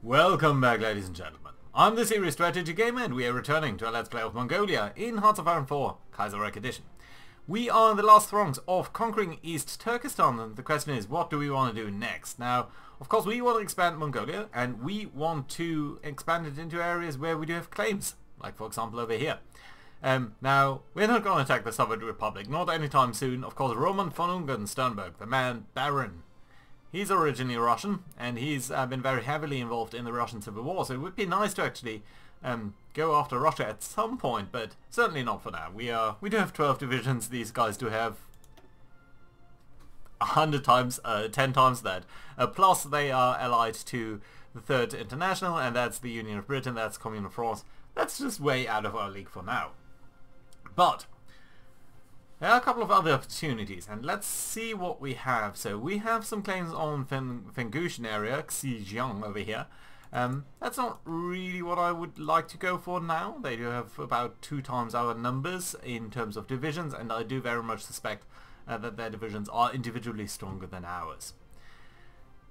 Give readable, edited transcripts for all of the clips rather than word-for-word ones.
Welcome back, ladies and gentlemen. I'm the Serious Strategy Gamer and we are returning to a Let's Play of Mongolia in Hearts of Iron 4, Kaiserreich edition. We are in the last throngs of conquering East Turkestan, and the question is, what do we want to do next? Now, of course, we want to expand Mongolia, and we want to expand it into areas where we do have claims, like for example over here. Now, we're not going to attack the Soviet Republic, not anytime soon. Of course, Roman von Ungern-Sternberg, the man Baron, he's originally Russian, and he's been very heavily involved in the Russian Civil War, so it would be nice to actually go after Russia at some point, but certainly not for now. We do have 12 divisions, these guys do have 100 times, 10 times that. Plus they are allied to the Third International, and that's the Union of Britain, that's Commune of France. That's just way out of our league for now. But there are a couple of other opportunities, and let's see what we have. So we have some claims on Fengushin area, Xinjiang over here. That's not really what I would like to go for now. They do have about 2 times our numbers in terms of divisions, and I do very much suspect that their divisions are individually stronger than ours.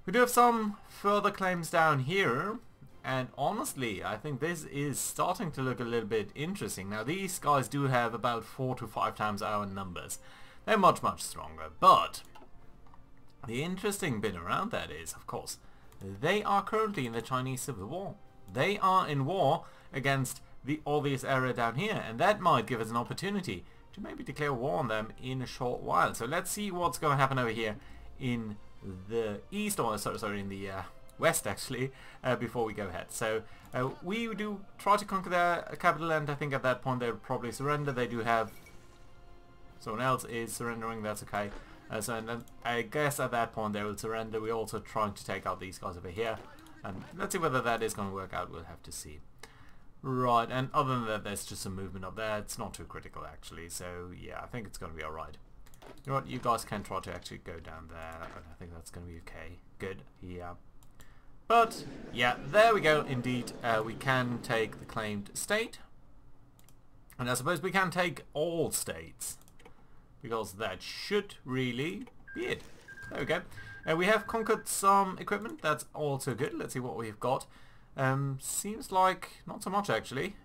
We do have some further claims down here, and honestly, I think this is starting to look a little bit interesting. Now, these guys do have about 4 to 5 times our numbers. They're much, much stronger. But the interesting bit around that is, of course, they are currently in the Chinese Civil War. They are in war against the obvious area down here, and that might give us an opportunity to maybe declare war on them in a short while. So let's see what's going to happen over here in the east, or sorry, in the west actually, before we go ahead. So we do try to conquer their capital, and I think at that point they'll probably surrender. They do have someone else is surrendering, that's okay. So then I guess at that point they will surrender. We're also trying to take out these guys over here, and let's see whether that is going to work out. We'll have to see. Right, and other than that, there's just some movement up there. It's not too critical actually, so yeah, I think it's going to be alright. You know what, you guys can try to actually go down there. I think that's going to be okay. Good, yeah. But, yeah, there we go, indeed. We can take the claimed state. And I suppose we can take all states, because that should really be it. There we go. We have conquered some equipment. That's also good. Let's see what we've got. Seems like not so much, actually.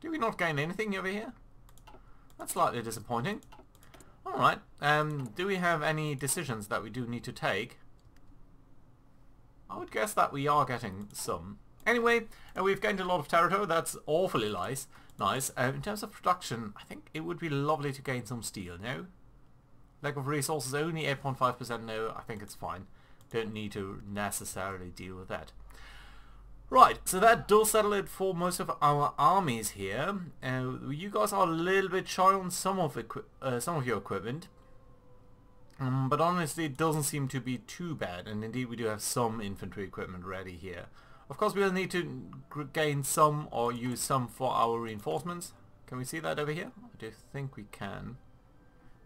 Did we not gain anything over here? That's slightly disappointing. Alright. Do we have any decisions that we do need to take? I would guess that we are getting some. Anyway, we've gained a lot of territory. That's awfully nice. In terms of production, I think it would be lovely to gain some steel, no? Lack of resources, only 8.5%, no, I think it's fine. Don't need to necessarily deal with that. Right, so that does settle it for most of our armies here. You guys are a little bit shy on some of your equipment. But honestly, it doesn't seem to be too bad, and indeed we do have some infantry equipment ready here. Of course, we'll need to gain some or use some for our reinforcements. Can we see that over here? I do think we can.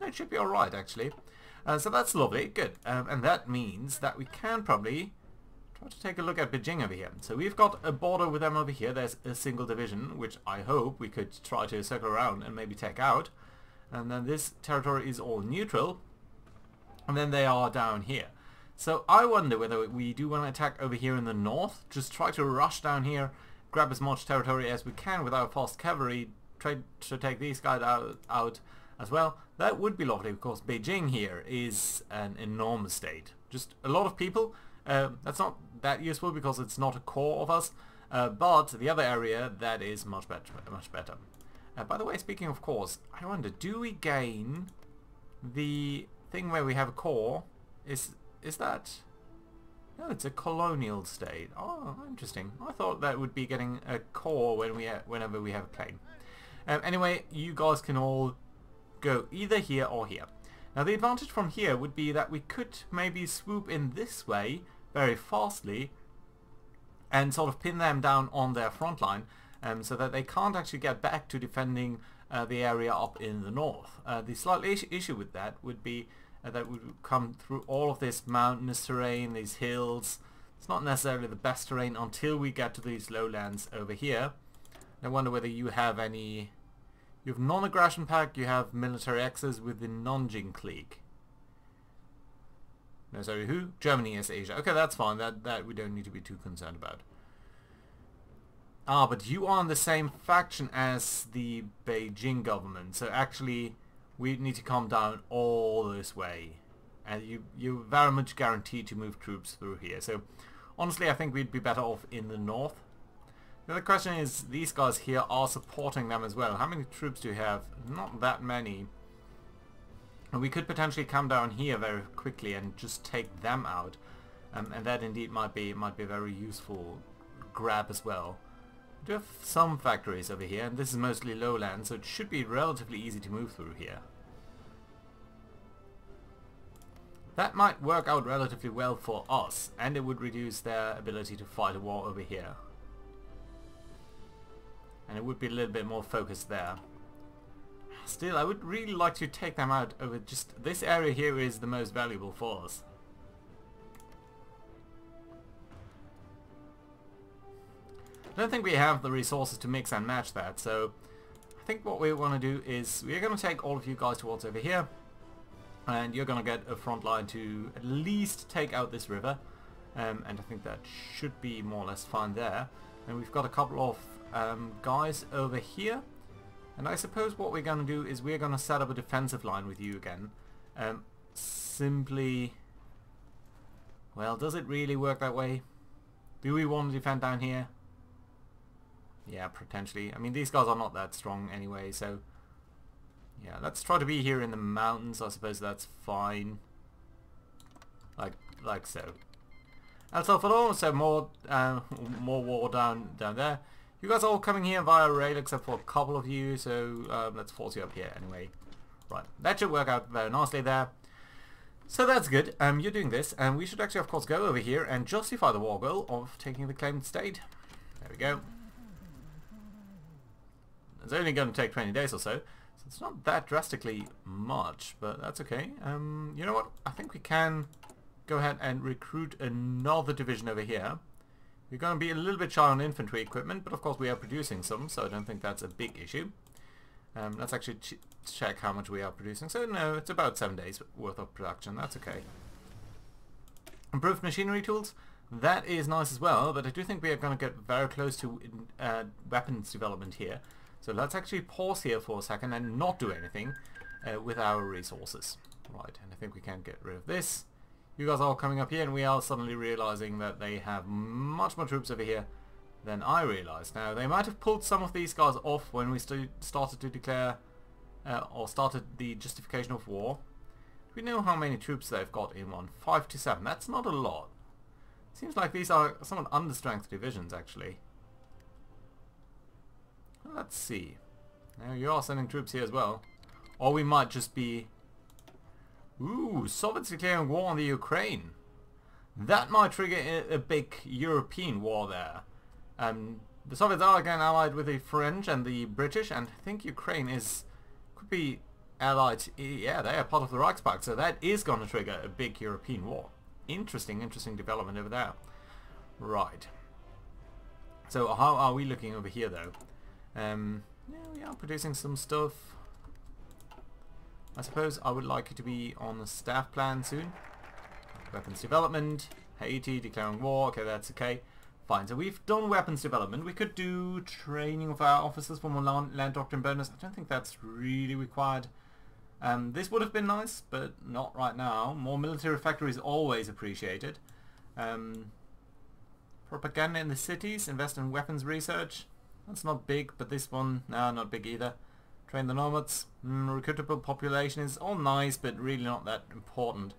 No, it should be alright actually. So that's lovely, good. And that means that we can probably try to take a look at Beijing over here. So we've got a border with them over here. There's a single division, which I hope we could try to circle around and maybe take out. And then this territory is all neutral. And then they are down here. So I wonder whether we do want to attack over here in the north. Just try to rush down here, grab as much territory as we can with our fast cavalry, try to take these guys out as well. That would be lovely, because Beijing here is an enormous state. Just a lot of people. That's not that useful because it's not a core of us. But the other area, that is much better. By the way, speaking of cores, I wonder, do we gain the thing where we have a core? Is that... No, it's a colonial state. Oh, interesting. I thought that would be getting a core whenever we have a claim. Anyway, you guys can all go either here or here. Now the advantage from here would be that we could maybe swoop in this way very fastly and sort of pin them down on their front line, so that they can't actually get back to defending the area up in the north. The slight issue with that would be that would come through all of this mountainous terrain, these hills. It's not necessarily the best terrain until we get to these lowlands over here. I wonder whether you have any... You have non-aggression pact, you have military access with the Nanjing clique. No, sorry, who? Germany is Asia. Okay, that's fine. That we don't need to be too concerned about. Ah, but you are in the same faction as the Beijing government, so actually we need to come down all this way. And you're very much guaranteed to move troops through here. So honestly, I think we'd be better off in the north. The other question is, these guys here are supporting them as well. How many troops do you have? Not that many. And we could potentially come down here very quickly and just take them out. And that indeed might be a very useful grab as well. We do have some factories over here, and this is mostly lowland, so it should be relatively easy to move through here. That might work out relatively well for us, and it would reduce their ability to fight a war over here. And it would be a little bit more focused there. Still, I would really like to take them out over just... This area here is the most valuable for us. I don't think we have the resources to mix and match that, so I think what we want to do is we're going to take all of you guys towards over here, and you're going to get a front line to at least take out this river, and I think that should be more or less fine there. And we've got a couple of guys over here, and I suppose what we're going to do is we're going to set up a defensive line with you again. Simply, well, does it really work that way? Do we want to defend down here? Yeah, potentially. I mean, these guys are not that strong anyway, so yeah, let's try to be here in the mountains. I suppose that's fine. Like so. El Salvador, so more war down there. You guys are all coming here via rail, except for a couple of you, so let's force you up here anyway. Right, that should work out very nicely there. So that's good. You're doing this, and we should actually, of course, go over here and justify the war goal of taking the claimed state. There we go. It's only going to take 20 days or so, so it's not that drastically much, but that's okay. You know what? I think we can go ahead and recruit another division over here. We're going to be a little bit shy on infantry equipment, but of course we are producing some, so I don't think that's a big issue. Let's actually check how much we are producing. So no, it's about 7 days worth of production. That's okay. Improved machinery tools. That is nice as well, but I do think we are going to get very close to weapons development here. So let's actually pause here for a second and not do anything with our resources. Right, and I think we can get rid of this. You guys are all coming up here, and we are suddenly realizing that they have much more troops over here than I realized. Now, they might have pulled some of these guys off when we started to declare or started the justification of war. We know how many troops they've got in one. 5 to 7. That's not a lot. Seems like these are somewhat understrength divisions, actually. Let's see. Now you are sending troops here as well. Or we might just be... Ooh, Soviets declaring war on the Ukraine. That might trigger a big European war there. The Soviets are again allied with the French and the British, and I think Ukraine could be allied. Yeah, they are part of the Reichspakt, so that is going to trigger a big European war. Interesting development over there. Right. So how are we looking over here though? Yeah, we are producing some stuff. I suppose I would like you to be on the staff plan soon. Weapons development, Haiti declaring war. Okay, that's okay. Fine. So we've done weapons development. We could do training of our officers for more land doctrine bonus. I don't think that's really required. This would have been nice, but not right now. More military factories always appreciated. Propaganda in the cities. Invest in weapons research. That's not big, but this one, no, not big either. Train the nomads. Recruitable population is all nice, but really not that important.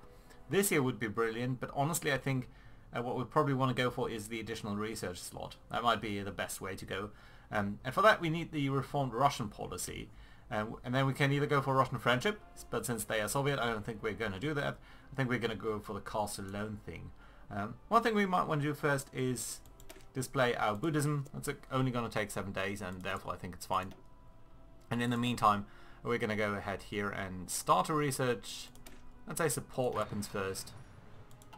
This here would be brilliant, but honestly I think what we probably want to go for is the additional research slot. That might be the best way to go. And for that we need the reformed Russian policy. And then we can either go for Russian friendship, but since they are Soviet I don't think we're going to do that. I think we're going to go for the caste alone thing. One thing we might want to do first is display our Buddhism. It's only going to take 7 days, and therefore I think it's fine. And in the meantime, we're going to go ahead here and start a research. Let's say support weapons first.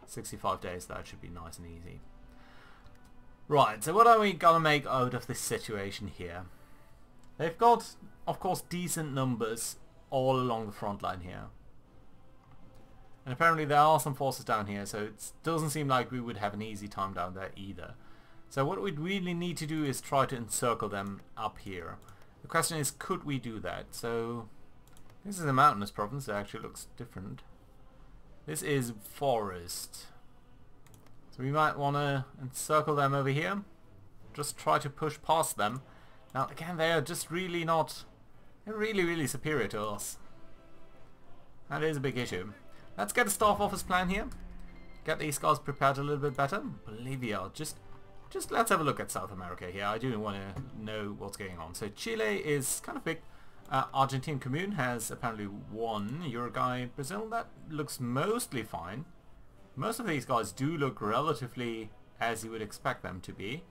65 days, that should be nice and easy. Right, so what are we going to make out of this situation here? They've got, of course, decent numbers all along the front line here. And apparently there are some forces down here, so it doesn't seem like we would have an easy time down there either. So what we'd really need to do is try to encircle them up here. The question is, could we do that? So this is a mountainous province. It actually looks different. This is forest. So we might want to encircle them over here. Just try to push past them. Now again, they are just really not... They're really superior to us. That is a big issue. Let's get a staff office plan here. Get these guys prepared a little bit better. Bolivia, just let's have a look at South America here. I do want to know what's going on. So Chile is kind of big. Argentine Commune has apparently won. Uruguay, Brazil, that looks mostly fine. Most of these guys do look relatively as you would expect them to be.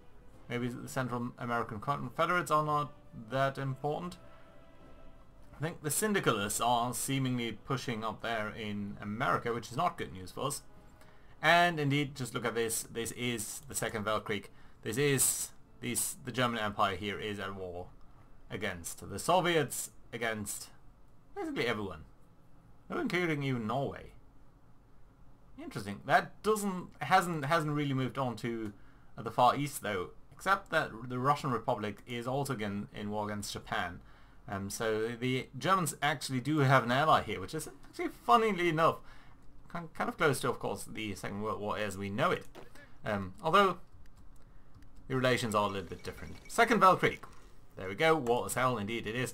Maybe the Central American Confederates are not that important. I think the Syndicalists are seemingly pushing up there in America, which is not good news for us. And indeed, just look at this. This is the Second Weltkrieg. The German Empire here is at war against the Soviets, against basically everyone, including even Norway. Interesting. That hasn't really moved on to the Far East though, except that the Russian Republic is also again in war against Japan. So the Germans actually do have an ally here, which is actually, funnily enough, kind of close to, of course, the Second World War as we know it. Although the relations are a little bit different. Second Weltkrieg. There we go. War as hell, indeed it is.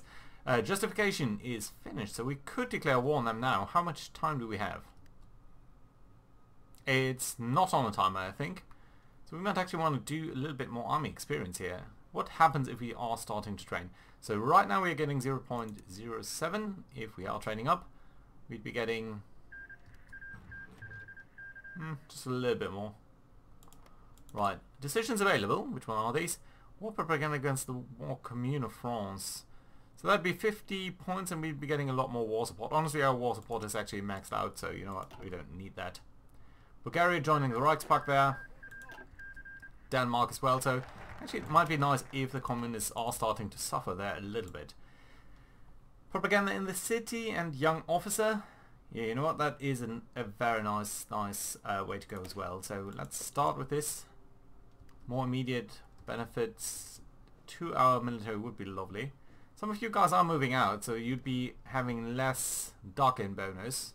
Justification is finished, so we could declare war on them now. How much time do we have? It's not on a timer, I think. So we might actually want to do a little bit more army experience here. What happens if we are starting to train? So right now we're getting 0.07. If we are training up, we'd be getting just a little bit more. Right, decisions available. Which one are these? War propaganda against the War Commune of France. So that'd be 50 points and we'd be getting a lot more war support. Honestly, our war support is actually maxed out, so you know what, we don't need that. Bulgaria joining the Reichspakt there. Denmark as well, so actually it might be nice if the communists are starting to suffer there a little bit. Propaganda in the city and young officer. Yeah, you know what, that is a very nice way to go as well. So let's start with this. More immediate benefits to our military would be lovely. Some of you guys are moving out, so you'd be having less duck-in bonus.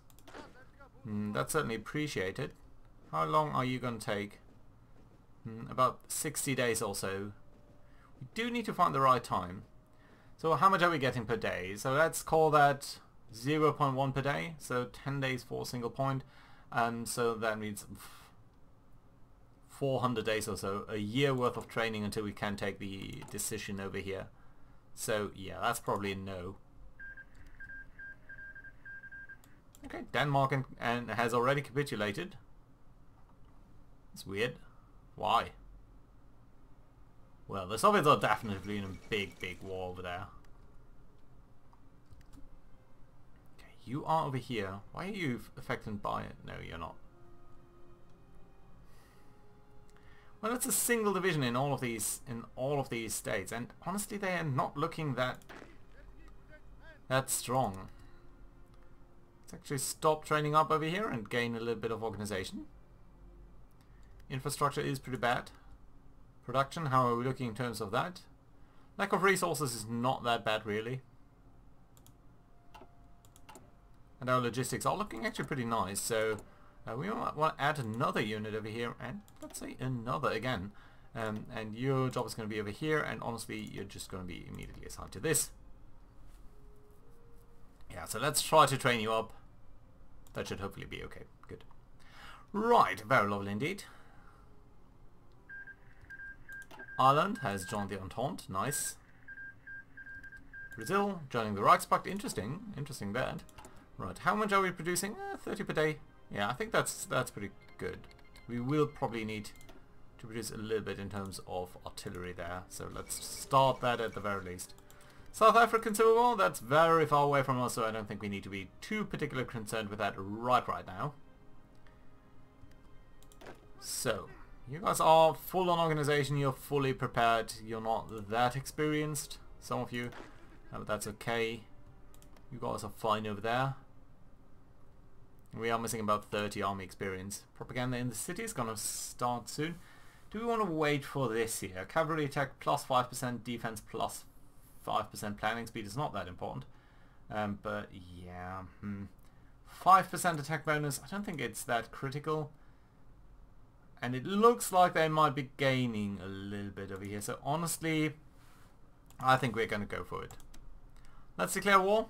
That's certainly appreciated. How long are you going to take? About 60 days or so. We do need to find the right time. So how much are we getting per day? So let's call that 0.1 per day. So 10 days for a single point. So that means 400 days or so. A year worth of training until we can take the decision over here. So yeah, that's probably a no. Okay, Denmark and has already capitulated. It's weird. Why? Well, the Soviets are definitely in a big war over there. Okay, you are over here. Why are you affected by it? No, you're not. Well, it's a single division in all of these states, and honestly, they are not looking that strong. Let's actually stop training up over here and gain a little bit of organization. Infrastructure is pretty bad. Production, how are we looking in terms of that? Lack of resources is not that bad really. And our logistics are looking actually pretty nice, so we might want to add another unit over here, and let's say another again. And your job is going to be over here, and honestly you're just going to be immediately assigned to this. Yeah, so let's try to train you up. That should hopefully be okay. Good. Right, very lovely indeed. Ireland has joined the Entente. Nice. Brazil joining the Reichspakt. Interesting that. Right, how much are we producing? 30 per day. Yeah, I think that's pretty good. We will probably need to produce a little bit in terms of artillery there. So let's start that at the very least. South African Civil War, that's very far away from us, so I don't think we need to be too particularly concerned with that right now. So, you guys are full on organization, you're fully prepared, you're not that experienced, some of you, but that's okay. You guys are fine over there. We are missing about 30 army experience. Propaganda in the city is going to start soon. Do we want to wait for this here? Cavalry attack plus 5%, defense plus 5%, planning speed is not that important. But yeah, 5% attack bonus, I don't think it's that critical. And it looks like they might be gaining a little bit over here. So honestly, I think we're going to go for it. Let's declare war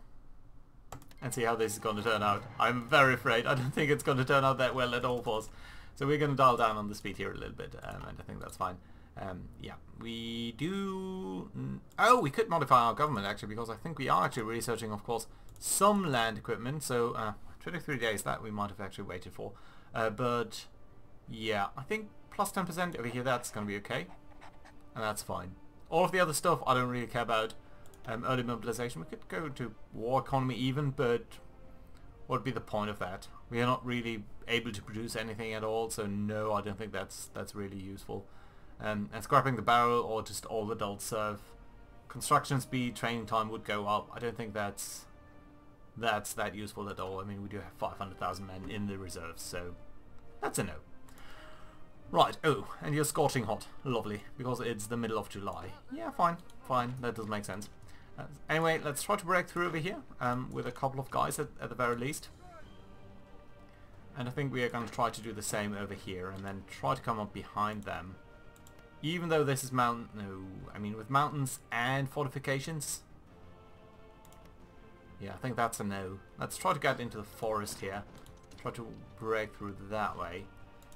and see how this is going to turn out. I'm very afraid. I don't think it's going to turn out that well at all for us. So we're going to dial down on the speed here a little bit, and I think that's fine. Yeah, we do... Oh, we could modify our government actually, because I think we are actually researching, of course, some land equipment. So 23 days, that we might have actually waited for. But yeah, I think plus 10% over here, that's going to be okay. And that's fine. All of the other stuff I don't really care about. Early mobilization, we could go to war economy even, but what would be the point of that? We are not really able to produce anything at all, so no, I don't think that's really useful. And scrapping the barrel or just all adult serve. Construction speed, training time would go up. I don't think that's that useful at all. I mean, we do have 500,000 men in the reserves, so that's a no. Right, oh, and you're scorching hot. Lovely, because it's the middle of July. Yeah, fine, that does make sense. Anyway, let's try to break through over here with a couple of guys at the very least. And I think we are going to try to do the same over here and then try to come up behind them. Even though this is mountain... No, I mean with mountains and fortifications. Yeah, I think that's a no. Let's try to get into the forest here. Try to break through that way.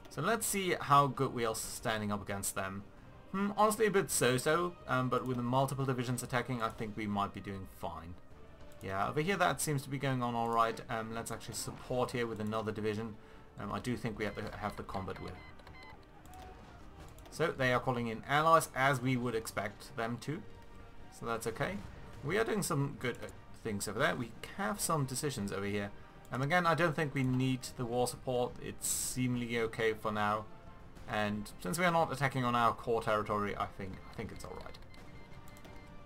So let's see how good we are standing up against them. Honestly a bit so-so, but with the multiple divisions attacking I think we might be doing fine. Yeah, over here that seems to be going on alright. Let's actually support here with another division. I do think we have to have the combat with. So they are calling in allies as we would expect them to. So that's okay. We are doing some good things over there. We have some decisions over here. Again, I don't think we need the war support. It's seemingly okay for now. And since we are not attacking on our core territory, I think it's alright.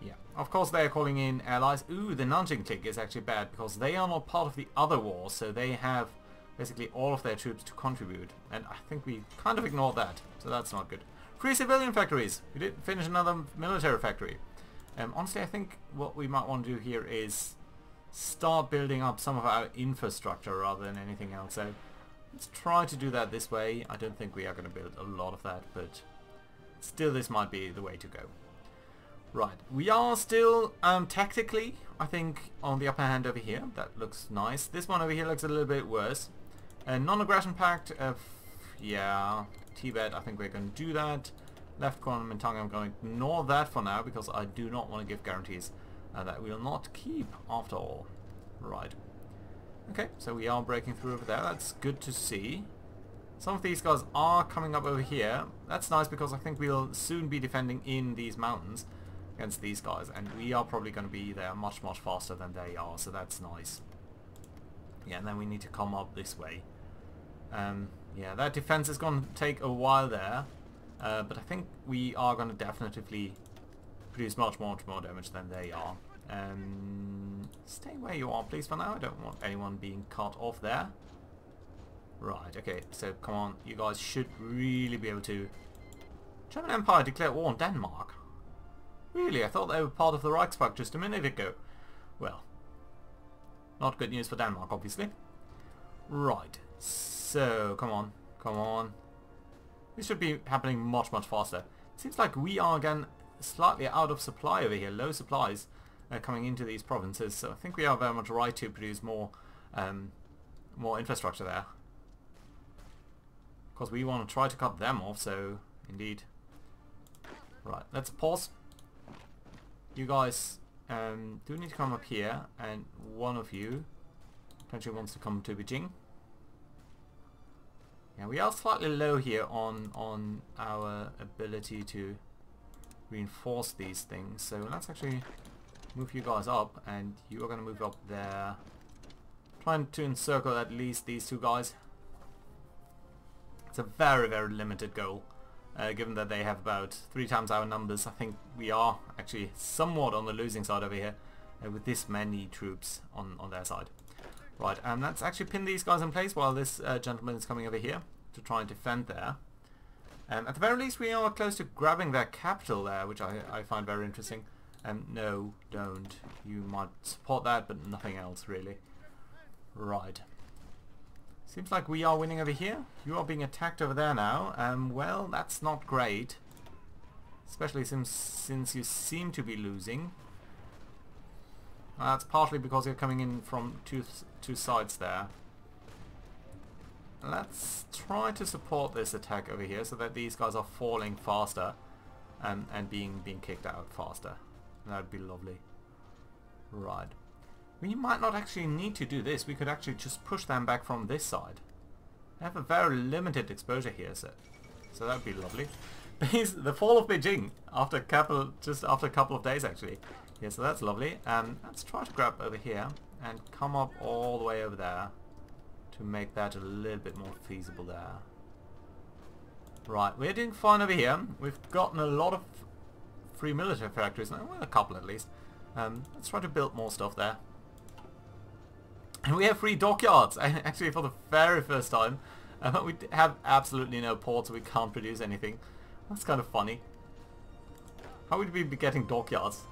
Yeah, of course they are calling in allies. Ooh, the Nanjing clique is actually bad because they are not part of the other wars, so they have basically all of their troops to contribute. And I think we kind of ignored that, so that's not good. Free civilian factories! We did finish another military factory. Honestly, I think what we might want to do here is start building up some of our infrastructure rather than anything else. So let's try to do that this way. I don't think we are going to build a lot of that, but still this might be the way to go. Right, we are still tactically, I think, on the upper hand over here. That looks nice. This one over here looks a little bit worse. Non-aggression pact, yeah, Tibet, I think we're going to do that. Left corner Mintang, I'm going to ignore that for now because I do not want to give guarantees that we will not keep after all. Right. Okay, so we are breaking through over there. That's good to see. Some of these guys are coming up over here. That's nice because I think we'll soon be defending in these mountains against these guys, and we are probably going to be there much faster than they are, so that's nice. Yeah, and then we need to come up this way. Yeah, that defense is going to take a while there, but I think we are going to definitively produce much more damage than they are. Stay where you are, please, for now. I don't want anyone being cut off there. Right, okay, so come on, you guys should really be able to... German Empire declared war on Denmark. Really? I thought they were part of the Reichspakt just a minute ago. Well, not good news for Denmark, obviously. Right, so, come on. This should be happening much faster. It seems like we are again slightly out of supply over here, low supplies coming into these provinces, so I think we are very much right to produce more infrastructure there. Of course, we want to try to cut them off, so indeed. Right, let's pause. You guys do need to come up here, and one of you potentially wants to come to Beijing. Yeah, we are slightly low here on our ability to reinforce these things, so let's actually move you guys up, and you are going to move up there. Trying to encircle at least these two guys. It's a very limited goal, given that they have about 3 times our numbers. I think we are actually somewhat on the losing side over here with this many troops on their side. Right, let's actually pin these guys in place while this gentleman is coming over here to try and defend there. At the very least we are close to grabbing their capital there, which I find very interesting. No, don't. You might support that, but nothing else really. Right. Seems like we are winning over here. You are being attacked over there now. Well, that's not great. Especially since you seem to be losing. That's partly because you're coming in from two sides there. Let's try to support this attack over here so that these guys are falling faster and being kicked out faster. That would be lovely. Right. We might not actually need to do this. We could actually just push them back from this side. They have a very limited exposure here, so that would be lovely. The fall of Beijing just after a couple of days actually. Yeah, so that's lovely. Let's try to grab over here and come up all the way over there to make that a little bit more feasible there. Right, we're doing fine over here. We've gotten a lot of free military factories now, well, a couple at least. Let's try to build more stuff there. And we have free dockyards, actually for the very first time. We have absolutely no ports, so we can't produce anything. That's kind of funny. How would we be getting dockyards?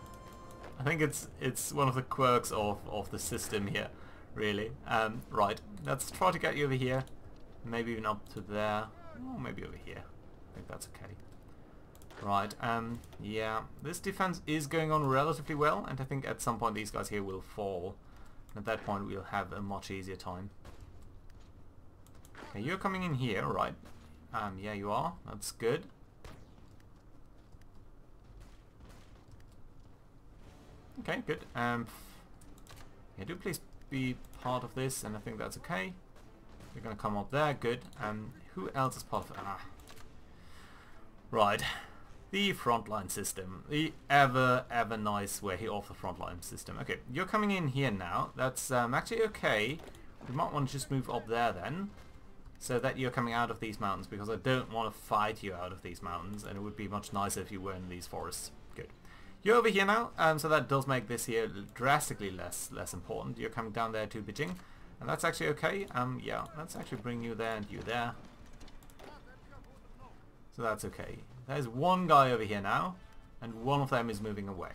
I think it's one of the quirks of the system here, really. Right, let's try to get you over here. Maybe even up to there. Or maybe over here. I think that's okay. Right, yeah. This defense is going on relatively well, and I think at some point these guys here will fall. At that point we'll have a much easier time. Okay, you're coming in here, right? Yeah, you are. That's good. Okay, good. Yeah, do please be part of this, and I think that's okay. You're gonna come up there, good. Who else is part of it? Right. The frontline system. The ever nice way of the frontline system. Okay, you're coming in here now. That's actually okay. We might want to just move up there then, so that you're coming out of these mountains, because I don't want to fight you out of these mountains, and it would be much nicer if you were in these forests. Good. You're over here now, so that does make this here drastically less important. You're coming down there to Beijing, and that's actually okay. Yeah, let's actually bring you there and you there. So that's okay. There's one guy over here now, and one of them is moving away.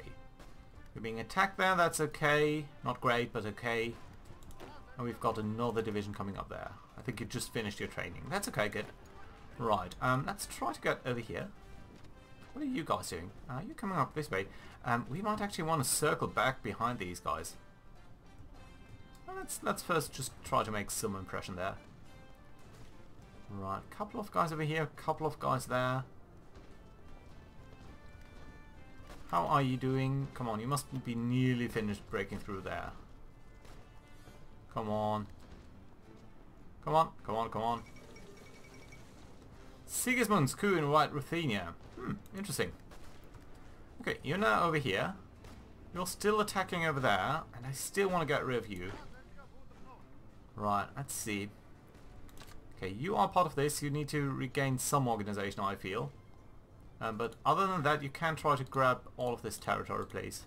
You're being attacked there, that's okay. Not great, but okay. And we've got another division coming up there. I think you just finished your training. That's okay, good. Right, let's try to get over here. What are you guys doing? You're coming up this way. We might actually want to circle back behind these guys. Well, let's first just try to make some impression there. Right, couple of guys over here, couple of guys there. How are you doing? Come on, you must be nearly finished breaking through there. Come on. Come on, come on, come on. Sigismund's coup in White Ruthenia. Interesting. Okay, you're now over here. You're still attacking over there, and I still want to get rid of you. Right, let's see. Okay, you are part of this. You need to regain some organization, I feel. But other than that, you can try to grab all of this territory, please.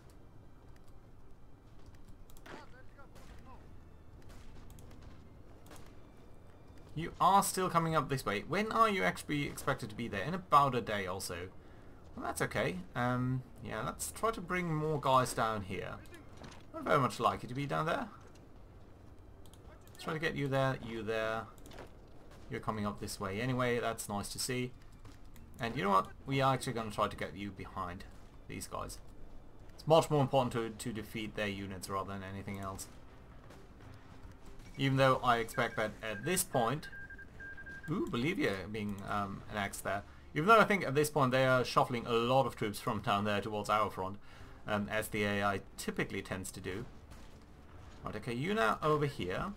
You are still coming up this way. When are you actually expected to be there? In about a day also. Well, that's okay. Yeah, let's try to bring more guys down here. I'd very much like you to be down there. Let's try to get you there, you there. You're coming up this way anyway, that's nice to see. And you know what? We are actually going to try to get you behind these guys. It's much more important to defeat their units rather than anything else. Even though I expect that at this point... Ooh, Bolivia being annexed there. Even though I think at this point they are shuffling a lot of troops from down there towards our front, as the AI typically tends to do. Right, okay, you now over here.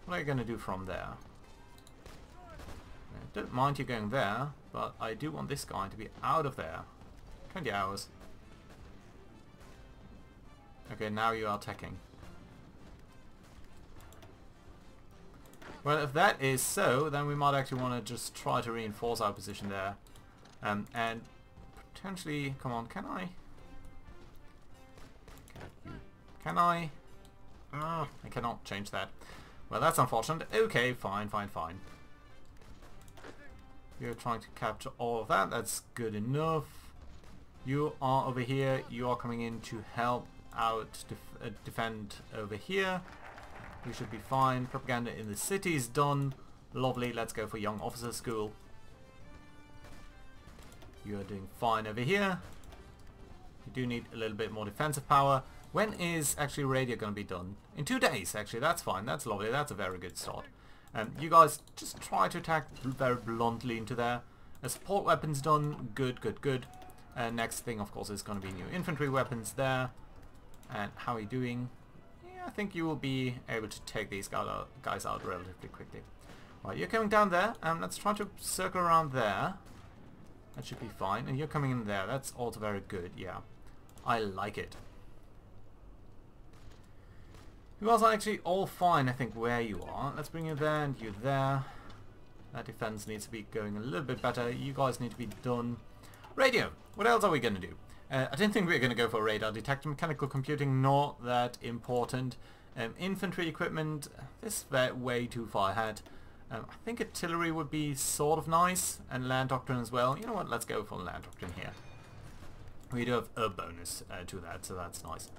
What are you going to do from there? I don't mind you going there, but I do want this guy to be out of there. 20 hours. Okay, now you are attacking. Well, if that is so, then we might actually want to just try to reinforce our position there. And potentially... Come on, can I? Can I? I cannot change that. Well, that's unfortunate. Okay, fine. You're trying to capture all of that. That's good enough. You are over here. You are coming in to help out, defend over here. You should be fine. Propaganda in the city is done. Lovely. Let's go for young officer school. You are doing fine over here. You do need a little bit more defensive power. When is actually radio going to be done? In 2 days, actually. That's fine. That's lovely. That's a very good start. You guys just try to attack very bluntly into there. Support weapons done. Good. Next thing, of course, is going to be new infantry weapons there. And how are you doing? Yeah, I think you will be able to take these guys out relatively quickly. Right, you're coming down there. Let's try to circle around there. That should be fine. And you're coming in there. That's also very good. Yeah, I like it. You guys are actually all fine, I think, where you are. Let's bring you there and you there. That defense needs to be going a little bit better. You guys need to be done. Radio. What else are we going to do? I didn't think we were going to go for radar detector. Mechanical computing, not that important. Infantry equipment, this is way too far ahead. I think artillery would be sort of nice. And land doctrine as well. You know what? Let's go for land doctrine here. We do have a bonus to that, so that's nice.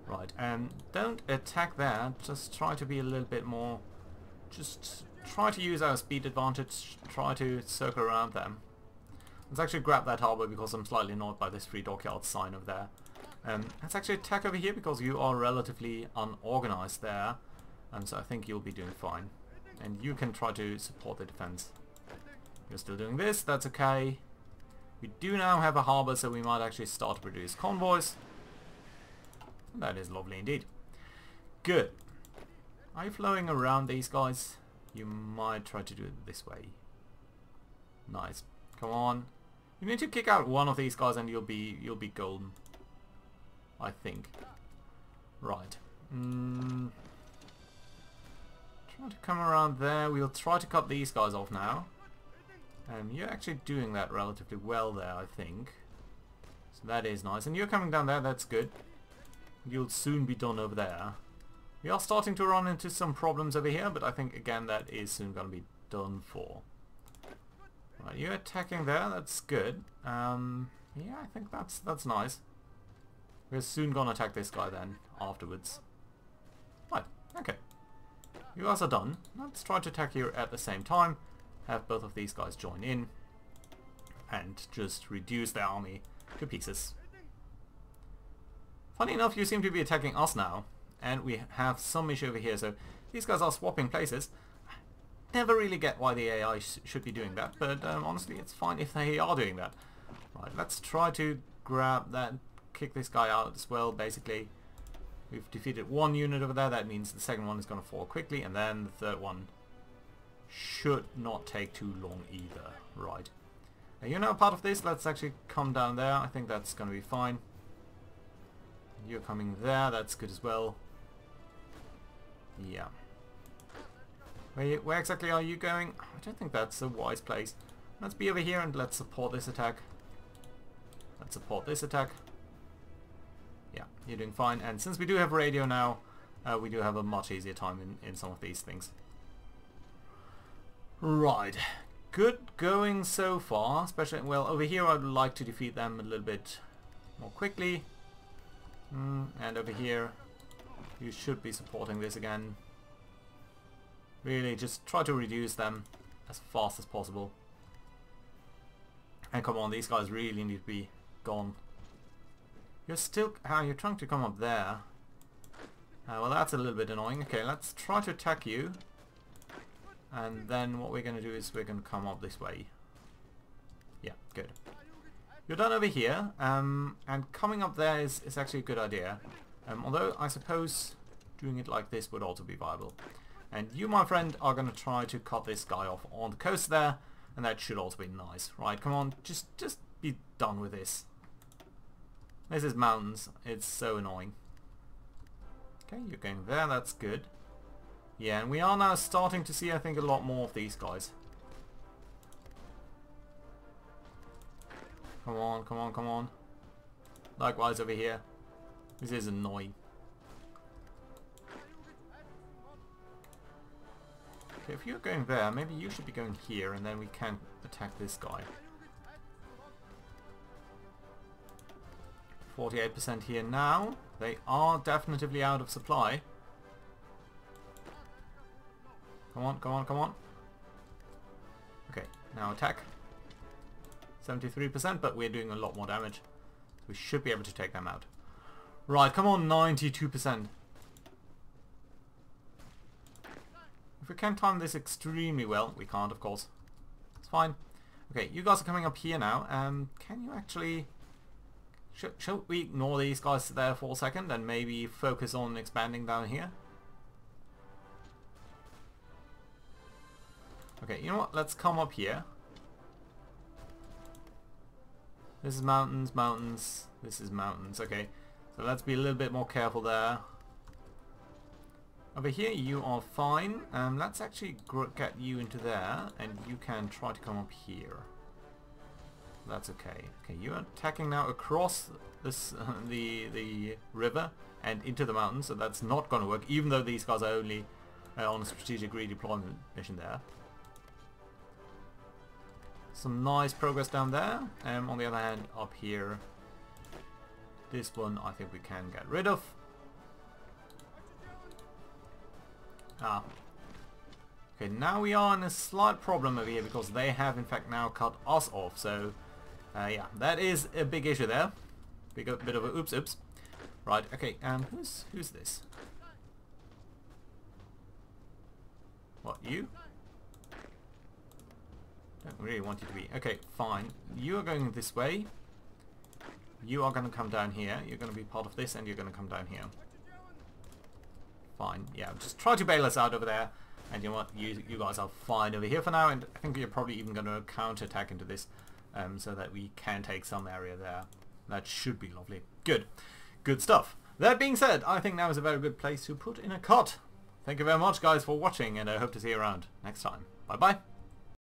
Right, don't attack there, just try to be a little bit more, just try to use our speed advantage, try to circle around them. Let's actually grab that harbour because I'm slightly annoyed by this free dockyard sign over there. Let's actually attack over here because you are relatively unorganized there, and so I think you'll be doing fine. And you can try to support the defense. You're still doing this, that's okay. We do now have a harbour, so we might actually start to produce convoys. That is lovely indeed. Good. Are you flowing around these guys? You might try to do it this way. Nice. Come on. You need to kick out one of these guys and you'll be golden. I think. Right. Try to come around there. We'll try to cut these guys off now. You're actually doing that relatively well there, I think. So that is nice. And you're coming down there, that's good. You'll soon be done over there. We are starting to run into some problems over here, but I think again that is soon going to be done for. Right, you're attacking there, that's good. Yeah, I think that's nice. We're soon going to attack this guy then, afterwards. Right, okay. You guys are done. Let's try to attack you at the same time. Have both of these guys join in. And just reduce their army to pieces. Funny enough, you seem to be attacking us now, and we have some issue over here, so these guys are swapping places. Never really get why the AI should be doing that, but honestly it's fine if they are doing that. Right, let's try to grab that, kick this guy out as well, basically. We've defeated one unit over there, that means the second one is going to fall quickly, and then the third one should not take too long either. Right. Now, you're now part of this, let's actually come down there, I think that's going to be fine. You're coming there, that's good as well. Yeah. Where exactly are you going? I don't think that's a wise place. Let's be over here and let's support this attack. Let's support this attack. Yeah, you're doing fine. And since we do have radio now, we do have a much easier time in some of these things. Right. Good going so far. Especially, well, over here I'd like to defeat them a little bit more quickly. And over here, you should be supporting this again. Really, just try to reduce them as fast as possible. And come on, these guys really need to be gone. You're still... you're trying to come up there. Well, that's a little bit annoying. Okay, let's try to attack you. And then what we're going to do is we're going to come up this way. Yeah, good. You're done over here, and coming up there is actually a good idea. Although I suppose doing it like this would also be viable. And you, my friend, are going to try to cut this guy off on the coast there, and that should also be nice. Right, come on, just be done with this. This is mountains, it's so annoying. Okay, you're going there, that's good. Yeah, and we are now starting to see, I think, a lot more of these guys. Come on, come on, come on. Likewise over here. This is annoying. Okay, if you're going there, maybe you should be going here, and then we can attack this guy. 48% here now. They are definitively out of supply. Come on, come on, come on. Okay, now attack. 73%, but we're doing a lot more damage. So we should be able to take them out. Right, come on, 92%. If we can time this extremely well, we can't, of course. It's fine. Okay, you guys are coming up here now. Can you actually... Shall we ignore these guys there for a second and maybe focus on expanding down here? Okay, you know what? Let's come up here. This is mountains, mountains. This is mountains. Okay, so let's be a little bit more careful there. Over here you are fine. Let's actually get you into there, and you can try to come up here. That's okay. Okay, you are attacking now across this the river and into the mountains, so that's not going to work, even though these guys are only on a strategic redeployment mission there. Some nice progress down there. On the other hand, up here, this one I think we can get rid of. Okay, now we are in a slight problem over here because they have in fact now cut us off, so yeah, that is a big issue there. Bit of a oops. Right, okay, who's this? What, you? Don't really want you to be. Okay, fine. You are going this way. You are going to come down here. You're going to be part of this, and you're going to come down here. Fine. Yeah, just try to bail us out over there. And you know what? You guys are fine over here for now, and I think you're probably even going to counter-attack into this, so that we can take some area there. That should be lovely. Good. Good stuff. That being said, I think now is a very good place to put in a cut. Thank you very much, guys, for watching, and I hope to see you around next time. Bye-bye.